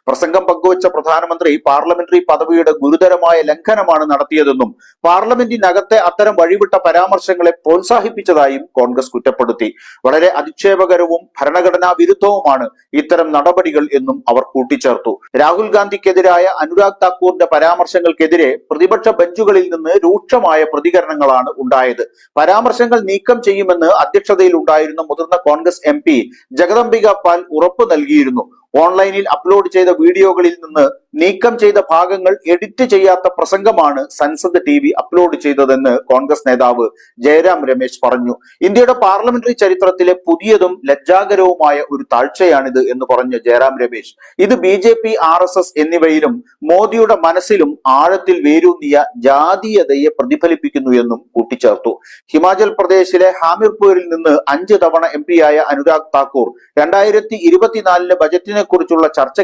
പ്രസംഗം പങ്കുവച്ച പ്രധാനമന്ത്രി പാർലമെന്ററി പദവിയുടെ ഗുരുതരമായ ലംഘനമാണ് നടത്തിയതെന്നും പാർലമെന്റിനകത്തെ അത്തരം വഴിവിട്ട പരാമർശങ്ങളെ പ്രോത്സാഹിപ്പിച്ചതായും കോൺഗ്രസ് കുറ്റപ്പെടുത്തി. വളരെ അധിക്ഷേപകരവും ഭരണഘടനാ വിരുദ്ധവുമാണ് ഇത്തരം നടപടികൾ എന്നും അവർ കൂട്ടിച്ചേർത്തു. രാഹുൽ ഗാന്ധിക്കെതിരായ അനുരാഗ് താക്കൂറിന്റെ പരാമർശങ്ങൾക്കെതിരെ പ്രതിപക്ഷ ബെഞ്ചുകളിൽ നിന്ന് രൂക്ഷമായ പ്രതികരണങ്ങളാണ് ഉണ്ടായത്. പരാമർശങ്ങൾ നീക്കം ചെയ്യുമെന്ന് അധ്യക്ഷതയിൽ ഉണ്ടായിരുന്ന മുതിർന്ന കോൺഗ്രസ് MP ജഗദംബിക പാൽ ഉറപ്പു നൽകിയിരുന്നു. ഓൺലൈനിൽ അപ്ലോഡ് ചെയ്ത വീഡിയോകളിൽ നിന്ന് നീക്കം ചെയ്ത ഭാഗങ്ങൾ എഡിറ്റ് ചെയ്യാത്ത പ്രസംഗമാണ് സൻസദ് TV അപ്ലോഡ് ചെയ്തതെന്ന് കോൺഗ്രസ് നേതാവ് ജയറാം രമേശ് പറഞ്ഞു. ഇന്ത്യയുടെ പാർലമെന്ററി ചരിത്രത്തിലെ പുതിയതും ലജ്ജാകരവുമായ ഒരു താഴ്ചയാണിത് എന്ന് പറഞ്ഞ ജയറാം രമേശ് ഇത് BJP, RSS എന്നിവയിലും മോദിയുടെ മനസ്സിലും ആഴത്തിൽ വേരൂന്നിയ ജാതീയതയെ പ്രതിഫലിപ്പിക്കുന്നു എന്നും കൂട്ടിച്ചേർത്തു. ഹിമാചൽ പ്രദേശിലെ ഹാമിർപൂരിൽ നിന്ന് 5 തവണ MP ആയ അനുരാഗ് താക്കൂർ 2024 ബജറ്റിനെ കുറിച്ചുള്ള ചർച്ച